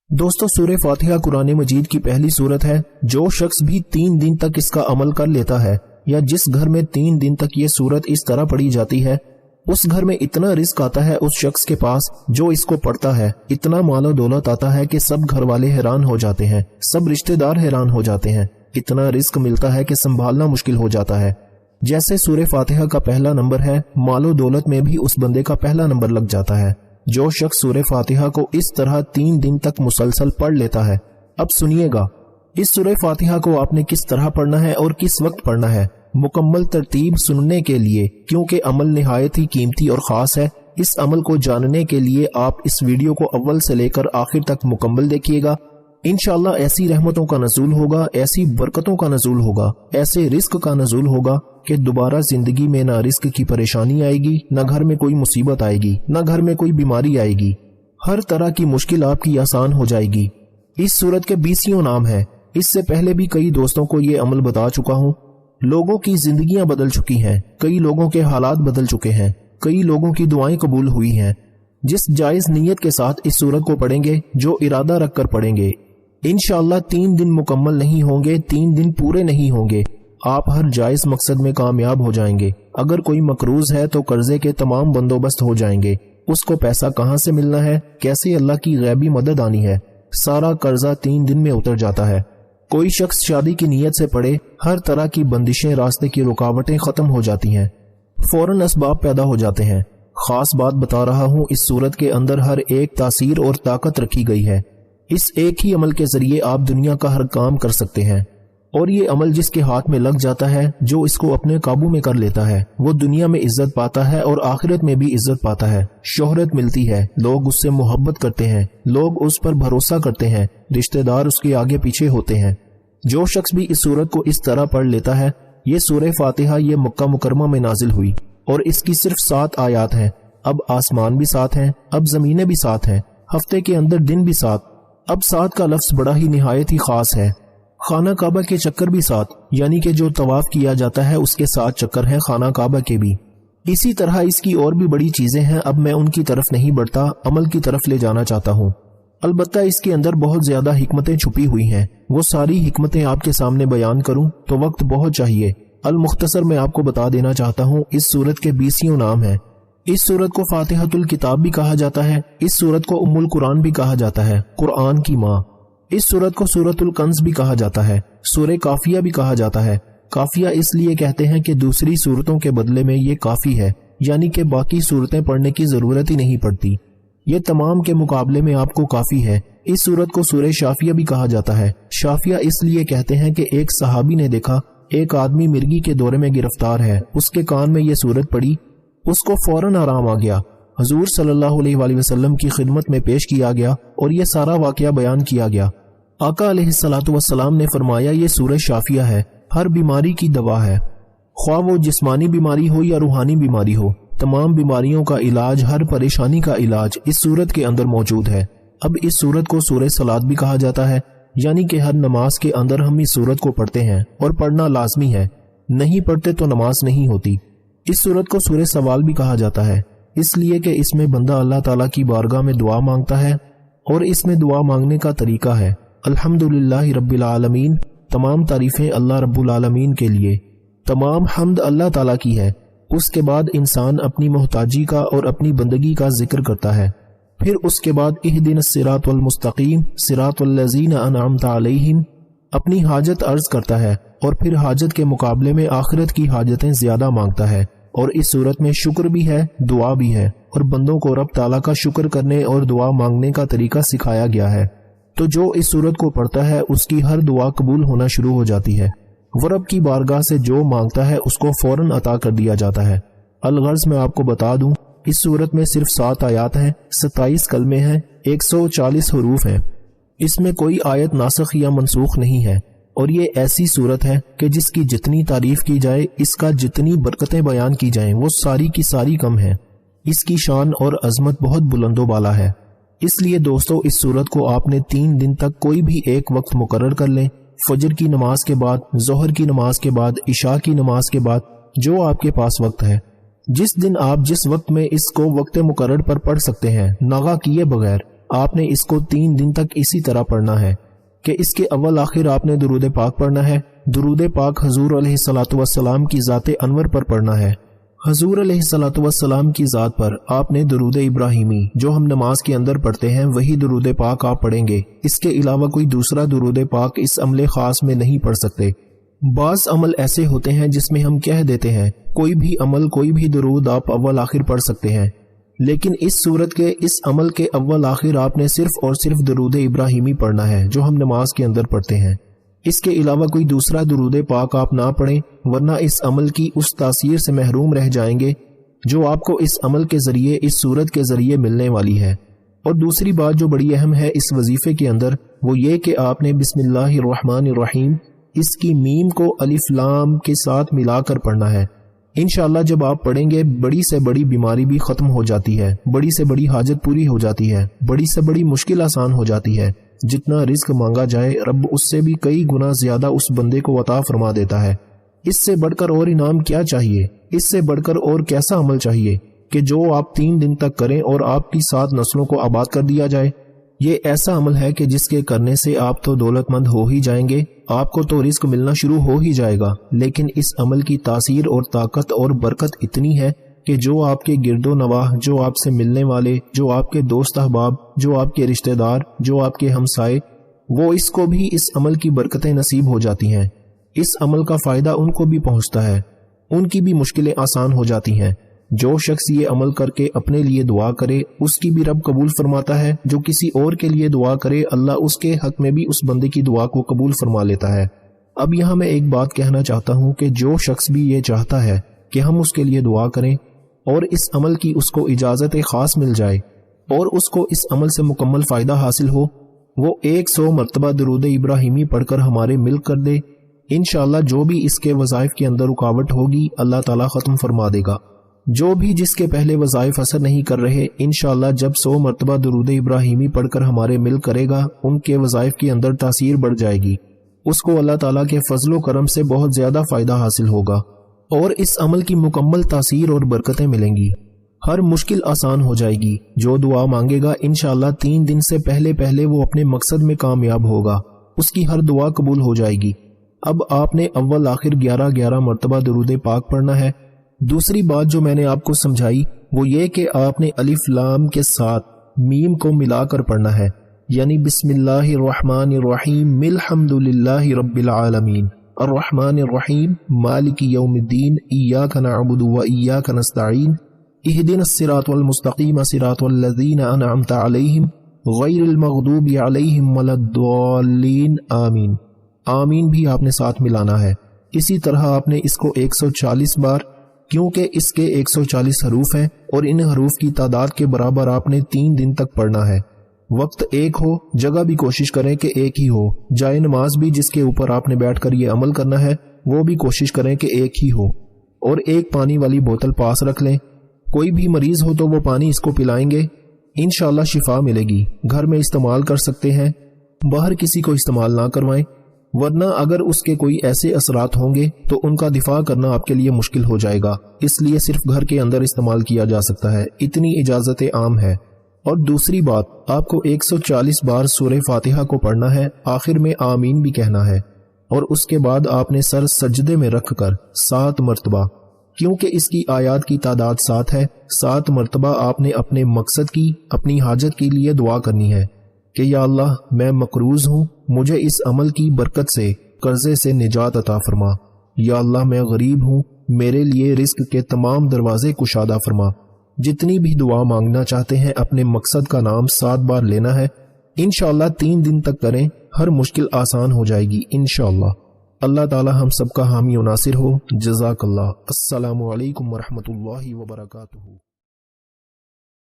دوستو سورہ فاتحہ قرآن مجید کی پہلی سورت ہے۔ جو شخص بھی 3 دن تک اس کا عمل کر لیتا ہے یا جس گھر میں 3 دن تک یہ سورت اس طرح پڑھی جاتی ہے اس گھر میں اتنا رزق آتا ہے اس شخص کے پاس جو اس کو پڑھتا ہے، اتنا مال و دولت آتا ہے کہ سب گھر والے حیران ہو جاتے ہیں، سب رشتہ دار حیران ہو جاتے ہیں، اتنا رزق ملتا ہے کہ سنبھالنا مشکل ہو جاتا ہے۔ جیسے سورہ فاتحہ کا پہلا نمبر ہے، مال و دولت میں بھی اس بندے کا پہلا نمبر لگ جاتا ہے جو شخص سورہ فاتحہ کو اس طرح 3 دن تک مسلسل پڑھ لیتا ہے۔ اب سنیے گا اس سورہ فاتحہ کو آپ نے کس طرح پڑھنا ہے اور کس وقت پڑھنا ہے، مکمل ترتیب سننے کے لیے، کیونکہ عمل نہایت ہی قیمتی اور خاص ہے۔ اس عمل کو جاننے کے لیے آپ اس ویڈیو کو اول سے لے کر آخر تک مکمل دیکھیے گا۔ انشاءاللہ ایسی رحمتوں کا نزول ہوگا، ایسی برکتوں کا نزول ہوگا، ایسے رزق کا نزول ہوگا کہ دوبارہ زندگی میں نہ رزق کی پریشانی آئے گی، نہ گھر میں کوئی مصیبت آئے گی، نہ گھر میں کوئی بیماری آئے گی، ہر طرح کی مشکل آپ کی آسان ہو جائے گی۔ اس سورت کے 20 نام ہیں۔ اس سے پہلے بھی کئی دوستوں کو یہ عمل بتا چکا ہوں۔ لوگوں کی زندگیاں بدل چکی ہیں، کئی لوگوں کے حالات بدل چکے ہیں، کئی لوگوں کی دعائیں قبول ہوئی ہیں۔ جس جائز نیت کے ساتھ اس سورت کو پڑھیں گے، جو ارادہ رکھ کر پڑھیں گے، انشاءاللہ 3 دن مکمل نہیں ہوں گے، 3 دن پورے نہیں ہوں گے، آپ ہر جائز مقصد میں کامیاب ہو جائیں گے۔ اگر کوئی مقروض ہے تو قرضے کے تمام بندوبست ہو جائیں گے، اس کو پیسہ کہاں سے ملنا ہے، کیسے اللہ کی غیبی مدد آنی ہے، سارا قرضہ 3 دن میں اتر جاتا ہے۔ کوئی شخص شادی کی نیت سے پڑھے، ہر طرح کی بندشیں، راستے کی رکاوٹیں ختم ہو جاتی ہیں، فوراً اسباب پیدا ہو جاتے ہیں۔ خاص بات بتا رہا ہوں، اس صورت کے اندر ہر ایک تاثیر اور طاقت رکھی گئی ہے۔ اس ایک ہی عمل کے ذریعے آپ دنیا کا ہر کام کر سکتے ہیں، اور یہ عمل جس کے ہاتھ میں لگ جاتا ہے، جو اس کو اپنے قابو میں کر لیتا ہے، وہ دنیا میں عزت پاتا ہے اور آخرت میں بھی عزت پاتا ہے، شہرت ملتی ہے، لوگ اس سے محبت کرتے ہیں، لوگ اس پر بھروسہ کرتے ہیں، رشتہ دار اس کے آگے پیچھے ہوتے ہیں۔ جو شخص بھی اس سورت کو اس طرح پڑھ لیتا ہے، یہ سورہ فاتحہ یہ مکہ مکرمہ میں نازل ہوئی اور اس کی صرف 7 آیات ہیں۔ اب آسمان بھی 7 ہیں، اب زمینیں بھی 7 ہیں، ہفتے کے اندر دن بھی 7۔ اب 7 کا لفظ بڑا ہی نہایت ہی خاص ہے۔ خانہ کعبہ کے چکر بھی 7، یعنی کہ جو طواف کیا جاتا ہے اس کے 7 چکر ہیں خانہ کعبہ کے بھی۔ اسی طرح اس کی اور بھی بڑی چیزیں ہیں، اب میں ان کی طرف نہیں بڑھتا، عمل کی طرف لے جانا چاہتا ہوں۔ البتہ اس کے اندر بہت زیادہ حکمتیں چھپی ہوئی ہیں، وہ ساری حکمتیں آپ کے سامنے بیان کروں تو وقت بہت چاہیے۔ المختصر میں آپ کو بتا دینا چاہتا ہوں، اس سورت کے 20 نام ہیں۔ اس سورت کو فاتحۃ الکتاب بھی کہا جاتا ہے، اس سورت کو ام القرآن بھی کہا جاتا ہے، قرآن کی ماں۔ اس سورت کو سورۃ الکنز بھی کہا جاتا ہے، سورہ کافیہ بھی کہا جاتا ہے۔ کافیہ اس لیے کہتے ہیں کہ دوسری سورتوں کے بدلے میں یہ کافی ہے، یعنی کہ باقی سورتیں پڑھنے کی ضرورت ہی نہیں پڑتی، یہ تمام کے مقابلے میں آپ کو کافی ہے۔ اس سورت کو سورہ شافیہ بھی کہا جاتا ہے۔ شافیہ اس لیے کہتے ہیں کہ ایک صحابی نے دیکھا ایک آدمی مرگی کے دورے میں گرفتار ہے، اس کے کان میں یہ سورت پڑی، اس کو فوراً آرام آ گیا، حضور صلی اللہ علیہ وآلہ وسلم کی خدمت میں پیش کیا گیا اور یہ سارا واقعہ بیان کیا گیا۔ آقا علیہ الصلوۃ والسلام نے فرمایا یہ سورہ شافیہ ہے، ہر بیماری کی دوا ہے، خواہ وہ جسمانی بیماری ہو یا روحانی بیماری ہو، تمام بیماریوں کا علاج، ہر پریشانی کا علاج اس سورت کے اندر موجود ہے۔ اب اس سورت کو سورہ صلاۃ بھی کہا جاتا ہے، یعنی کہ ہر نماز کے اندر ہم اس سورت کو پڑھتے ہیں اور پڑھنا لازمی ہے، نہیں پڑھتے تو نماز نہیں ہوتی۔ اس سورت کو سورہ سوال بھی کہا جاتا ہے، اس لیے کہ اس میں بندہ اللہ تعالیٰ کی بارگاہ میں دعا مانگتا ہے، اور اس میں دعا مانگنے کا طریقہ ہے الحمدللہ رب العالمین، تمام تعریفیں اللہ رب العالمین کے لیے، تمام حمد اللہ تعالیٰ کی ہے۔ اس کے بعد انسان اپنی محتاجی کا اور اپنی بندگی کا ذکر کرتا ہے، پھر اس کے بعد اہدنا الصراط المستقیم صراط الذین انعمت علیہم، اپنی حاجت عرض کرتا ہے، اور پھر حاجت کے مقابلے میں آخرت کی حاجتیں زیادہ مانگتا ہے۔ اور اس صورت میں شکر بھی ہے، دعا بھی ہے، اور بندوں کو رب تعالیٰ کا شکر کرنے اور دعا مانگنے کا طریقہ سکھایا گیا ہے۔ تو جو اس صورت کو پڑھتا ہے اس کی ہر دعا قبول ہونا شروع ہو جاتی ہے، وہ رب کی بارگاہ سے جو مانگتا ہے اس کو فوراً عطا کر دیا جاتا ہے۔ الغرض میں آپ کو بتا دوں، اس صورت میں صرف 7 آیات ہیں، 27 کلمے ہیں، 140 حروف ہیں، اس میں کوئی آیت ناسخ یا منسوخ نہیں ہے، اور یہ ایسی صورت ہے کہ جس کی جتنی تعریف کی جائے، اس کا جتنی برکتیں بیان کی جائیں، وہ ساری کی ساری کم ہیں۔ اس کی شان اور عظمت بہت بلند و بالا ہے۔ اس لیے دوستو اس صورت کو آپ نے 3 دن تک کوئی بھی ایک وقت مقرر کر لیں، فجر کی نماز کے بعد، ظہر کی نماز کے بعد، عشاء کی نماز کے بعد، جو آپ کے پاس وقت ہے، جس دن آپ جس وقت میں اس کو وقت مقرر پر پڑھ سکتے ہیں، ناغہ کیے بغیر۔ آپ نے اس کو 3 دن تک اسی طرح پڑھنا ہے کہ اس کے اول آخر آپ نے درود پاک پڑھنا ہے۔ درود پاک حضور علیہ الصلوۃ والسلام کی ذات انور پر پڑھنا ہے۔ حضور علیہ الصلوۃ والسلام کی ذات پر آپ نے درود ابراہیمی جو ہم نماز کے اندر پڑھتے ہیں وہی درود پاک آپ پڑھیں گے۔ اس کے علاوہ کوئی دوسرا درود پاک اس عمل خاص میں نہیں پڑھ سکتے۔ بعض عمل ایسے ہوتے ہیں جس میں ہم کہہ دیتے ہیں کوئی بھی عمل کوئی بھی درود آپ اول آخر پڑھ سکتے ہیں، لیکن اس صورت کے اس عمل کے اول آخر آپ نے صرف اور صرف درود ابراہیمی پڑھنا ہے جو ہم نماز کے اندر پڑھتے ہیں۔ اس کے علاوہ کوئی دوسرا درود پاک آپ نہ پڑھیں، ورنہ اس عمل کی اس تاثیر سے محروم رہ جائیں گے جو آپ کو اس عمل کے ذریعے اس صورت کے ذریعے ملنے والی ہے۔ اور دوسری بات جو بڑی اہم ہے اس وظیفے کے اندر وہ یہ کہ آپ نے بسم اللہ الرحمن الرحیم اس کی میم کو الف لام کے ساتھ ملا کر پڑھنا ہے۔ انشاءاللہ جب آپ پڑھیں گے بڑی سے بڑی بیماری بھی ختم ہو جاتی ہے، بڑی سے بڑی حاجت پوری ہو جاتی ہے، بڑی سے بڑی مشکل آسان ہو جاتی ہے۔ جتنا رزق مانگا جائے رب اس سے بھی کئی گنا زیادہ اس بندے کو عطا فرما دیتا ہے۔ اس سے بڑھ کر اور انعام کیا چاہیے؟ اس سے بڑھ کر اور کیسا عمل چاہیے کہ جو آپ 3 دن تک کریں اور آپ کی 7 نسلوں کو آباد کر دیا جائے؟ یہ ایسا عمل ہے کہ جس کے کرنے سے آپ تو دولت مند ہو ہی جائیں گے، آپ کو تو رزق ملنا شروع ہو ہی جائے گا، لیکن اس عمل کی تاثیر اور طاقت اور برکت اتنی ہے کہ جو آپ کے گرد و نواح، جو آپ سے ملنے والے، جو آپ کے دوست احباب، جو آپ کے رشتہ دار، جو آپ کے ہمسائے، وہ اس کو بھی اس عمل کی برکتیں نصیب ہو جاتی ہیں۔ اس عمل کا فائدہ ان کو بھی پہنچتا ہے، ان کی بھی مشکلیں آسان ہو جاتی ہیں۔ جو شخص یہ عمل کر کے اپنے لیے دعا کرے اس کی بھی رب قبول فرماتا ہے، جو کسی اور کے لیے دعا کرے اللہ اس کے حق میں بھی اس بندے کی دعا کو قبول فرما لیتا ہے۔ اب یہاں میں ایک بات کہنا چاہتا ہوں کہ جو شخص بھی یہ چاہتا ہے کہ ہم اس کے لیے دعا کریں اور اس عمل کی اس کو اجازت خاص مل جائے اور اس کو اس عمل سے مکمل فائدہ حاصل ہو، وہ 100 مرتبہ درود ابراہیمی پڑھ کر ہمارے مل کر دے، انشاءاللہ جو بھی اس کے وظائف کے اندر رکاوٹ ہوگی اللہ تعالیٰ ختم فرما دے گا۔ جو بھی جس کے پہلے وظائف اثر نہیں کر رہے، انشاءاللہ جب 100 مرتبہ درود ابراہیمی پڑھ کر ہمارے مل کرے گا ان کے وظائف کے اندر تاثیر بڑھ جائے گی، اس کو اللہ تعالیٰ کے فضل و کرم سے بہت زیادہ فائدہ حاصل ہوگا اور اس عمل کی مکمل تاثیر اور برکتیں ملیں گی، ہر مشکل آسان ہو جائے گی۔ جو دعا مانگے گا انشاءاللہ 3 دن سے پہلے وہ اپنے مقصد میں کامیاب ہوگا، اس کی ہر دعا قبول ہو جائے گی۔ اب آپ نے اول آخر 11 مرتبہ درود پاک پڑھنا ہے۔ دوسری بات جو میں نے آپ کو سمجھائی وہ یہ کہ آپ نے الف لام کے ساتھ میم کو ملا کر پڑھنا ہے، یعنی بسم اللہ الرحمن الرحیم الحمد للہ رب العالمین الرحمن الرحیم مالک یوم الدین ایاک نعبد و ایاک نستعین اہدنا الصراط المستقیم صراط الذین انعمت علیہم غیر المغضوب علیہم ولا الضالین آمین۔ آمین بھی آپ نے ساتھ ملانا ہے۔ اسی طرح آپ نے اس کو 140 بار، کیونکہ اس کے 140 حروف ہیں اور ان حروف کی تعداد کے برابر آپ نے 3 دن تک پڑھنا ہے۔ وقت ایک ہو، جگہ بھی کوشش کریں کہ ایک ہی ہو، جائے نماز بھی جس کے اوپر آپ نے بیٹھ کر یہ عمل کرنا ہے وہ بھی کوشش کریں کہ ایک ہی ہو، اور ایک پانی والی بوتل پاس رکھ لیں۔ کوئی بھی مریض ہو تو وہ پانی اس کو پلائیں گے، انشاءاللہ شفا ملے گی۔ گھر میں استعمال کر سکتے ہیں، باہر کسی کو استعمال نہ کروائیں، ورنہ اگر اس کے کوئی ایسے اثرات ہوں گے تو ان کا دفاع کرنا آپ کے لیے مشکل ہو جائے گا، اس لیے صرف گھر کے اندر استعمال کیا جا سکتا ہے، اتنی اجازت عام ہے۔ اور دوسری بات، آپ کو 140 بار سورہ فاتحہ کو پڑھنا ہے، آخر میں آمین بھی کہنا ہے، اور اس کے بعد آپ نے سر سجدے میں رکھ کر 7 مرتبہ، کیونکہ اس کی آیات کی تعداد 7 ہے، 7 مرتبہ آپ نے اپنے مقصد کی، اپنی حاجت کے لیے دعا کرنی ہے کہ یا اللہ میں مقروض ہوں، مجھے اس عمل کی برکت سے قرضے سے نجات عطا فرما۔ یا اللہ میں غریب ہوں، میرے لیے رزق کے تمام دروازے کشادہ فرما۔ جتنی بھی دعا مانگنا چاہتے ہیں اپنے مقصد کا نام 7 بار لینا ہے، انشاءاللہ 3 دن تک کریں، ہر مشکل آسان ہو جائے گی انشاءاللہ۔ اللہ تعالی ہم سب کا حامی و ناصر ہو۔ جزاک اللہ۔ السلام علیکم ورحمۃ اللہ وبرکاتہ۔